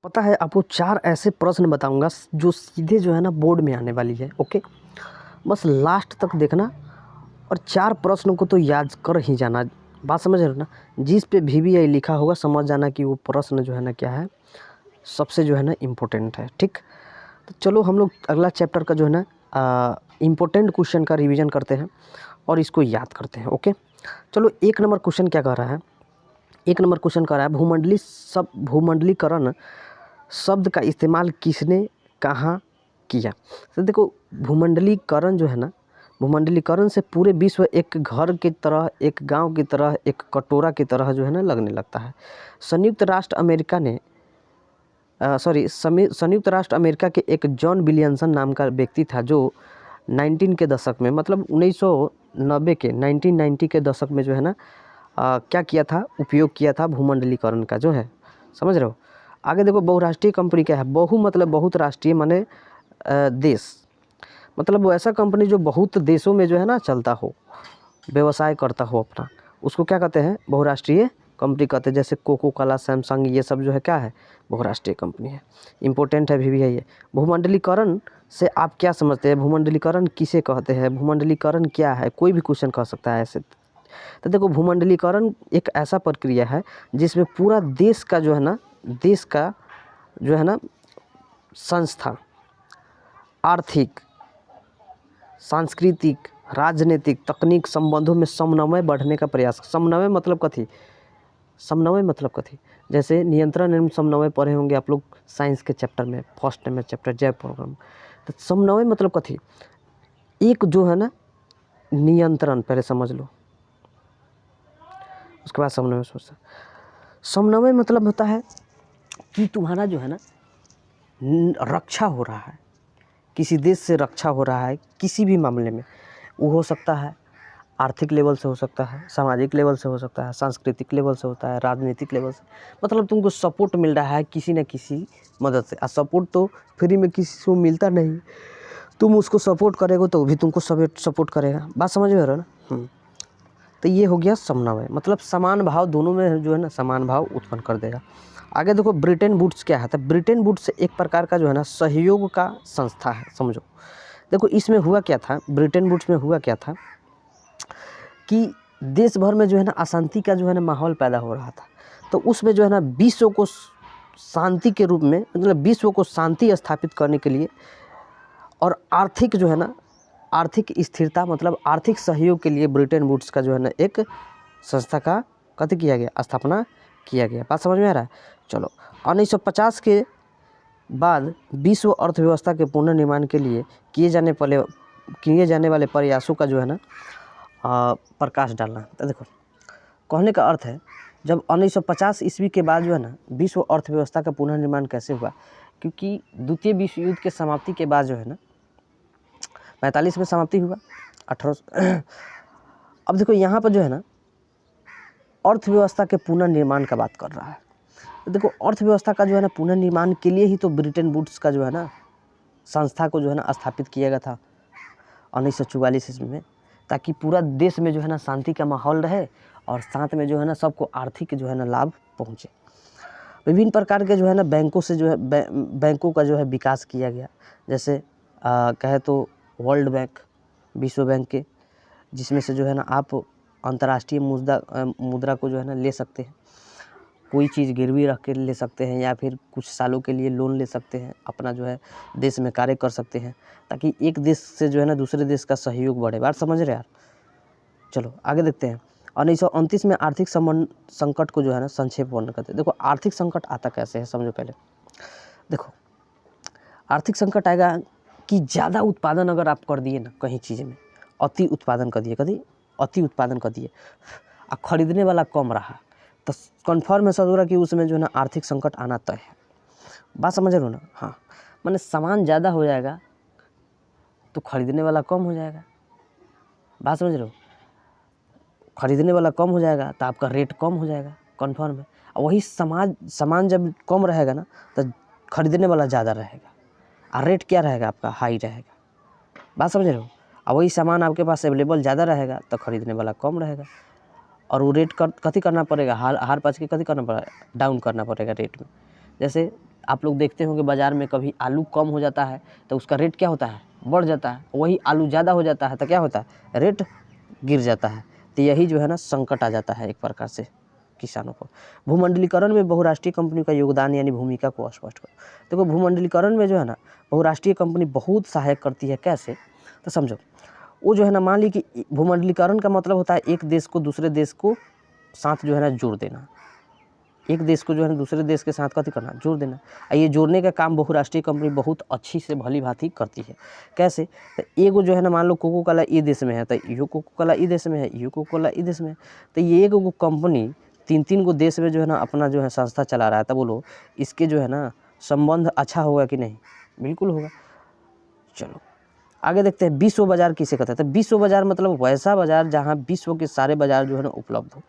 पता है आपको 4 ऐसे प्रश्न बताऊंगा जो सीधे जो है ना बोर्ड में आने वाली है। ओके, बस लास्ट तक देखना और 4 प्रश्न को तो याद कर ही जाना। बात समझ रहे हो ना? जिस पे VVI लिखा होगा समझ जाना कि वो प्रश्न जो है ना क्या है, सबसे जो है ना इम्पोर्टेंट है। ठीक, तो चलो हम लोग अगला चैप्टर का जो है ना इम्पोर्टेंट क्वेश्चन का रिवीजन करते हैं और इसको याद करते हैं। ओके, चलो 1 नंबर क्वेश्चन क्या कह रहा है। 1 नंबर क्वेश्चन कह रहा है भूमंडलीकरण शब्द का इस्तेमाल किसने कहाँ किया। तो देखो, भूमंडलीकरण जो है ना, भूमंडलीकरण से पूरे विश्व एक घर की तरह, एक गांव की तरह, एक कटोरा की तरह जो है ना लगने लगता है। संयुक्त राष्ट्र अमेरिका ने संयुक्त राष्ट्र अमेरिका के एक जॉन विलियमसन नाम का व्यक्ति था जो 19 के दशक में, मतलब 1990 के 1990 के दशक में जो है ना क्या किया था, उपयोग किया था भूमंडलीकरण का जो है। समझ रहे हो? आगे देखो, बहुराष्ट्रीय कंपनी क्या है। मतलब बहुत राष्ट्रीय माने देश, मतलब वो ऐसा कंपनी जो बहुत देशों में जो है ना चलता हो, व्यवसाय करता हो अपना, उसको क्या कहते हैं, बहुराष्ट्रीय कंपनी कहते हैं। जैसे कोको कोला, सैमसंग, ये सब जो है क्या है, बहुराष्ट्रीय कंपनी है। इंपॉर्टेंट है भी है ये। भूमंडलीकरण से आप क्या समझते हैं, भूमंडलीकरण किसे कहते हैं, भूमंडलीकरण क्या है, कोई भी क्वेश्चन कह सकता है ऐसे। तो देखो, भूमंडलीकरण एक ऐसा प्रक्रिया है जिसमें पूरा देश का जो है ना, देश का जो है ना संस्था, आर्थिक, सांस्कृतिक, राजनीतिक, तकनीक संबंधों में समन्वय बढ़ने का प्रयास। समन्वय मतलब कथी, समन्वय मतलब कथी, जैसे नियंत्रण एवं समन्वय पढ़े होंगे आप लोग साइंस के चैप्टर में, फर्स्ट में चैप्टर जैव प्रोग्राम। तो समन्वय मतलब कथी, एक जो है ना नियंत्रण, पहले समझ लो उसके बाद समन्वय सोचते। समन्वय मतलब होता है कि तुम्हारा जो है ना रक्षा हो रहा है, किसी देश से रक्षा हो रहा है किसी भी मामले में। वो हो सकता है आर्थिक लेवल से, हो सकता है सामाजिक लेवल से, हो सकता है सांस्कृतिक लेवल से, होता है राजनीतिक लेवल से। मतलब तुमको सपोर्ट मिल रहा है किसी न किसी मदद से। सपोर्ट तो फ्री में किसी को मिलता नहीं, तुम उसको सपोर्ट करेगा तो भी तुमको सपोर्ट करेगा। बात समझ में आ रहा है ना? तो ये हो गया समन्वय, मतलब समान भाव, दोनों में जो है ना समान भाव उत्पन्न कर देगा। आगे देखो, ब्रिटेन वुड्स क्या है। तो ब्रिटेन वुड्स एक प्रकार का जो है ना सहयोग का संस्था है, समझो। देखो, इसमें हुआ क्या था, ब्रिटेन वुड्स में हुआ क्या था कि देश भर में जो है ना अशांति का जो है ना माहौल पैदा हो रहा था। तो उसमें जो है ना विश्व को शांति के रूप में, मतलब विश्व को शांति स्थापित करने के लिए और आर्थिक जो है ना, आर्थिक स्थिरता मतलब आर्थिक सहयोग के लिए ब्रिटेन वुड्स का जो है ना एक संस्था का कथी किया गया, स्थापना किया गया। बात समझ में आ रहा है? चलो, 1950 के बाद विश्व अर्थव्यवस्था के पुनर्निर्माण के लिए किए जाने वाले प्रयासों का जो है ना प्रकाश डालना। तो देखो, कहने का अर्थ है, जब 1950 ईस्वी के बाद जो है ना विश्व अर्थव्यवस्था का पुनर्निर्माण कैसे हुआ, क्योंकि द्वितीय विश्व युद्ध के समाप्ति के बाद जो है ना 45 में समाप्ति हुआ 1800। अब देखो, यहाँ पर जो है ना अर्थव्यवस्था के पुनर्निर्माण का बात कर रहा है। तो देखो, अर्थव्यवस्था का जो है ना पुनर्निर्माण के लिए ही तो ब्रिटेन वुड्स का जो है ना संस्था को जो है ना स्थापित किया गया था 1944 ईस्वी में, ताकि पूरा देश में जो है ना शांति का माहौल रहे और साथ में जो है ना सबको आर्थिक जो है ना लाभ पहुँचे। विभिन्न प्रकार के जो है ना बैंकों से जो है बैंकों का जो है विकास किया गया। जैसे कहे तो वर्ल्ड बैंक, विश्व बैंक के, जिसमें से जो है ना आप अंतर्राष्ट्रीय मुद्रा को जो है ना ले सकते हैं, कोई चीज़ गिरवी रख के ले सकते हैं, या फिर कुछ सालों के लिए लोन ले सकते हैं, अपना जो है देश में कार्य कर सकते हैं, ताकि एक देश से जो है ना दूसरे देश का सहयोग बढ़े। बात समझ रहे यार? चलो आगे देखते हैं। 1929 में आर्थिक संकट को जो है ना संक्षेप वर्णन करते हैं। देखो, आर्थिक संकट आता कैसे है, समझो पहले। देखो, आर्थिक संकट आएगा कि ज़्यादा उत्पादन अगर आप कर दिए ना कहीं चीज़ में, अति उत्पादन कर दिए, अति उत्पादन कर दिए और ख़रीदने वाला कम रहा, तो कन्फर्म है सदुरा कि उसमें जो है ना आर्थिक संकट आना तय है। बात समझ रहे हो ना? हाँ, माने सामान ज़्यादा हो जाएगा तो ख़रीदने वाला कम हो जाएगा। बात समझ रहे हो? ख़रीदने वाला कम हो जाएगा तो आपका रेट कम हो जाएगा, कन्फर्म है। और वही सामान जब कम रहेगा ना तो ख़रीदने वाला ज़्यादा रहेगा और रेट क्या रहेगा आपका, हाई रहेगा। बात समझ रहे हो? और वही सामान आपके पास अवेलेबल ज़्यादा रहेगा तो ख़रीदने वाला कम रहेगा, और वो रेट कथी करना पड़ेगा, हार पाँच के कथी करना पड़ेगा, डाउन करना पड़ेगा रेट में। जैसे आप लोग देखते होंगे बाज़ार में कभी आलू कम हो जाता है तो उसका रेट क्या होता है, बढ़ जाता है, वही आलू ज़्यादा हो जाता है तो क्या होता है, रेट गिर जाता है। तो यही जो है ना संकट आ जाता है एक प्रकार से किसानों को। भूमंडलीकरण में बहुराष्ट्रीय कंपनी का योगदान यानी भूमिका को स्पष्ट करो। देखो भूमंडलीकरण में जो है ना बहुराष्ट्रीय कंपनी बहुत सहायक करती है। कैसे, तो समझो, वो जो है ना मान ली कि भूमंडलीकरण का मतलब होता है एक देश को दूसरे देश को साथ जो है ना जोड़ देना, एक देश को जो है ना दूसरे देश के साथ कथी करना, जोड़ देना। और ये जोड़ने का काम बहुराष्ट्रीय कंपनी बहुत अच्छी से भली भांति करती है। कैसे, तो एगो जो है ना मान लो कोको कोला ये देश में है तो यो कोको कोला ई देश में है, यो कोको कोला ई देश में है, तो ये एक कंपनी 3-3 गो देश में जो है ना अपना जो है संस्था चला रहा है, तो बोलो इसके जो है ना संबंध अच्छा होगा कि नहीं, बिल्कुल होगा। चलो आगे देखते हैं विश्व बाजार किसे कहते हैं। तो विश्व बाजार मतलब वैसा बाजार जहाँ विश्व के सारे बाजार जो है ना उपलब्ध हो।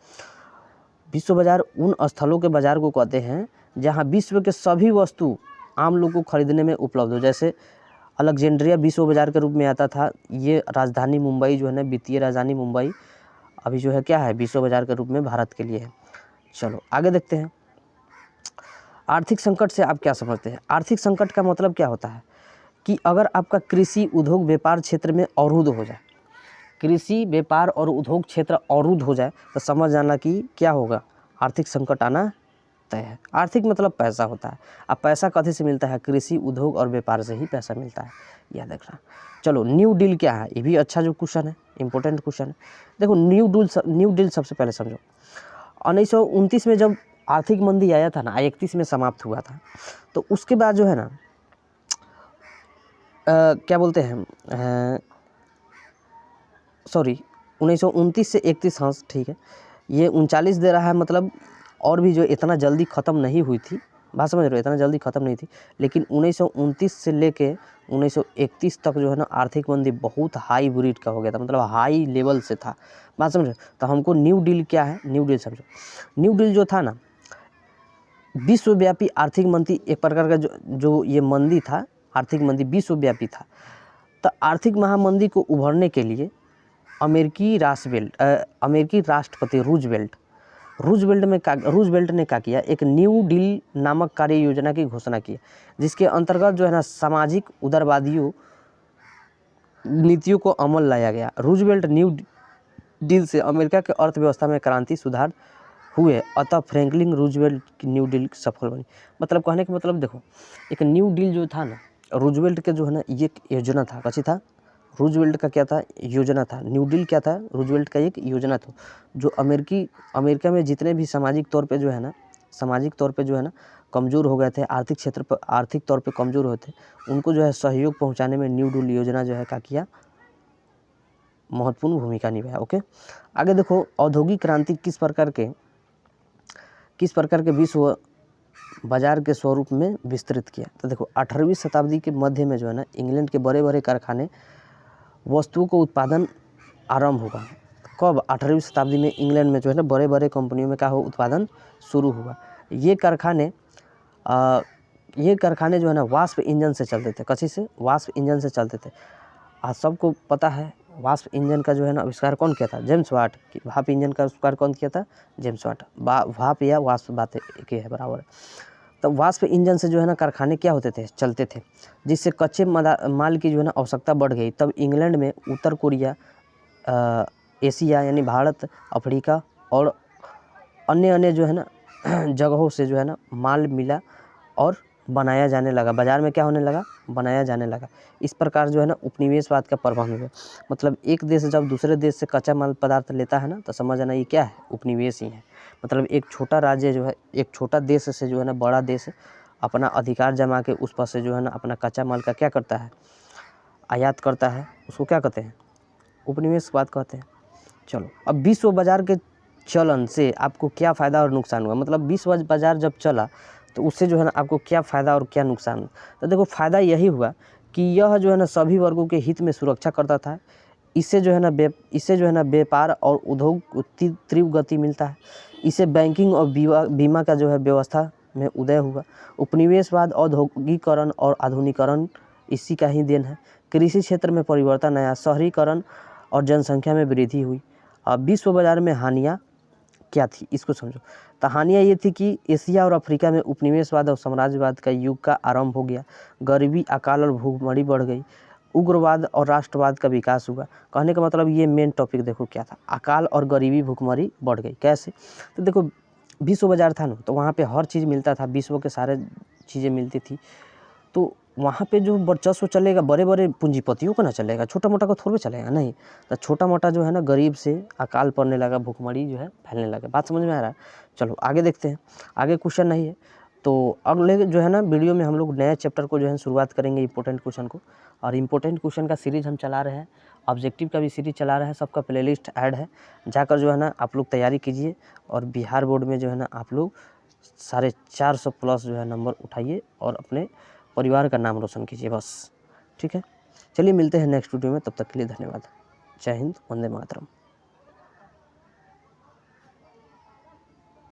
विश्व बाजार उन स्थलों के बाजार को कहते हैं जहाँ विश्व के सभी वस्तु आम लोग को खरीदने में उपलब्ध हो। जैसे अलेक्जेंड्रिया विश्व बाजार के रूप में आता था, ये राजधानी मुंबई जो है ना, वित्तीय राजधानी मुंबई अभी जो है क्या है, विश्व बाजार के रूप में भारत के लिए है। चलो आगे देखते हैं आर्थिक संकट से आप क्या समझते हैं। आर्थिक संकट का मतलब क्या होता है कि अगर आपका कृषि उद्योग व्यापार क्षेत्र में अवरुद्ध हो जाए, कृषि व्यापार और उद्योग क्षेत्र अवरुद्ध हो जाए तो समझ जाना कि क्या होगा, आर्थिक संकट आना तय है। आर्थिक मतलब पैसा होता है। अब पैसा कहाँ से मिलता है, कृषि उद्योग और व्यापार से ही पैसा मिलता है, याद रखना। चलो न्यू डील क्या है, ये भी अच्छा जो क्वेश्चन है, इंपॉर्टेंट क्वेश्चन है। देखो न्यू डील सबसे पहले समझो 1929 में जब आर्थिक मंदी आया था ना, 31 में समाप्त हुआ था, तो उसके बाद जो है ना क्या बोलते हैं, सॉरी 1929 से 31, हाँ ठीक है, ये 39 दे रहा है, मतलब और भी जो इतना जल्दी ख़त्म नहीं हुई थी, बात समझ रहे हो, इतना जल्दी ख़त्म नहीं थी, लेकिन 1929 से लेके 1931 तक जो है ना आर्थिक मंदी बहुत हाई ब्रीड का हो गया था, मतलब हाई लेवल से था, बात समझ रहे हो। तो हमको न्यू डील क्या है, न्यू डील समझो। न्यू डील जो था ना विश्वव्यापी आर्थिक मंदी, एक प्रकार का जो ये मंदी था, आर्थिक मंदी विश्वव्यापी था। तो आर्थिक महामंदी को उभरने के लिए अमेरिकी राष्ट्रपति रूजवेल्ट ने क्या किया, एक न्यू डील नामक कार्य योजना की घोषणा की, जिसके अंतर्गत जो है ना सामाजिक उदारवादियों नीतियों को अमल लाया गया। रूजवेल्ट न्यू डील से अमेरिका के अर्थव्यवस्था में क्रांति सुधार हुए, अतः फ्रैंकलिन रूजवेल्ट की न्यू डील सफल बनी। मतलब कहने का मतलब देखो, एक न्यू डील जो था ना रूजवेल्ट के जो है ना ये योजना था, कैसी था, रूजवेल्ट का क्या था, योजना था। न्यू डील क्या था, रूजवेल्ट का एक योजना था, जो अमेरिका में जितने भी सामाजिक तौर पे जो है ना कमज़ोर हो गए थे, आर्थिक क्षेत्र पर आर्थिक तौर पे कमज़ोर हुए थे, उनको जो है सहयोग पहुंचाने में न्यू डील योजना जो है क्या किया, महत्वपूर्ण भूमिका निभाया। ओके, आगे देखो औद्योगिक क्रांति किस प्रकार के विश्व बाजार के स्वरूप में विस्तृत किया। तो देखो 18वीं शताब्दी के मध्य में जो है ना इंग्लैंड के बड़े बड़े कारखाने वस्तुओं को उत्पादन आरंभ होगा। कब, 18वीं शताब्दी में इंग्लैंड में जो है ना बड़े बड़े कंपनियों में क्या हो, उत्पादन शुरू हुआ। ये कारखाने जो है ना वाष्प इंजन से चलते थे। किसी से, वाष्प इंजन से चलते थे। आज सबको पता है वाष्प इंजन का जो है ना आविष्कार कौन किया था, जेम्स वाट। भाप इंजन का आविष्कार कौन किया था, जेम्स वाट। भाप या वाष्प बात एक ही है, बराबर है। तो वाष्प इंजन से जो है ना कारखाने क्या होते थे, चलते थे, जिससे कच्चे माल की जो है ना आवश्यकता बढ़ गई। तब इंग्लैंड में उत्तर कोरिया, एशिया यानी भारत, अफ्रीका और अन्य जो है ना जगहों से जो है ना माल मिला और बनाया जाने लगा, बाज़ार में क्या होने लगा, बनाया जाने लगा। इस प्रकार जो है ना उपनिवेशवाद का प्रभाव हुआ। मतलब एक देश जब दूसरे देश से कच्चा माल पदार्थ लेता है ना, तो समझ आना ये क्या है, उपनिवेश ही है। मतलब एक छोटा राज्य जो है, एक छोटा देश से जो है ना बड़ा देश अपना अधिकार जमा के उस पर से जो है ना अपना कच्चा माल का क्या करता है, आयात करता है, उसको क्या कहते हैं, उपनिवेशवाद कहते हैं। चलो अब विश्व बाजार के चलन से आपको क्या फ़ायदा और नुकसान हुआ। मतलब विश्व बाजार जब चला तो उससे जो है ना आपको क्या फ़ायदा और क्या नुकसान हुआ। तो देखो फ़ायदा यही हुआ कि यह जो है ना सभी वर्गों के हित में सुरक्षा करता था। इससे जो है ना व्यापार और उद्योग को तीव्र गति मिलता है। इससे बैंकिंग और बीमा का जो है व्यवस्था में उदय हुआ। उपनिवेशवाद, औद्योगिकरण और आधुनिकीकरण इसी का ही देन है। कृषि क्षेत्र में परिवर्तन आया, शहरीकरण और जनसंख्या में वृद्धि हुई। विश्व बाजार में हानियाँ क्या थी, इसको समझो। कहानियाँ ये थी कि एशिया और अफ्रीका में उपनिवेशवाद और साम्राज्यवाद का युग का आरंभ हो गया। गरीबी, अकाल और भूखमरी बढ़ गई। उग्रवाद और राष्ट्रवाद का विकास हुआ। कहने का मतलब ये मेन टॉपिक देखो क्या था, अकाल और गरीबी भूखमरी बढ़ गई। कैसे? तो देखो विश्व बाज़ार था ना, तो वहाँ पे हर चीज़ मिलता था, विश्व के सारे चीज़ें मिलती थी। तो वहाँ पे जो वर्चस्व चलेगा बड़े बड़े पूंजीपतियों को ना चलेगा, छोटा मोटा को थोड़े चलेगा, नहीं। तो छोटा मोटा जो है ना गरीब से अकाल पड़ने लगा, भूखमरी जो है फैलने लगा। बात समझ में आ रहा है? चलो आगे देखते हैं, आगे क्वेश्चन नहीं है तो अगले जो है ना वीडियो में हम लोग नए चैप्टर को जो है शुरुआत करेंगे, इंपॉर्टेंट क्वेश्चन को। और इंपॉर्टेंट क्वेश्चन का सीरीज़ हम चला रहे हैं, ऑब्जेक्टिव का भी सीरीज़ चला रहे हैं, सबका प्लेलिस्ट ऐड है, जाकर जो है ना आप लोग तैयारी कीजिए। और बिहार बोर्ड में जो है ना आप लोग 450 प्लस जो है नंबर उठाइए और अपने परिवार का नाम रोशन कीजिए बस। ठीक है, चलिए मिलते हैं नेक्स्ट वीडियो में, तब तक के लिए धन्यवाद। जय हिंद, वंदे मातरम।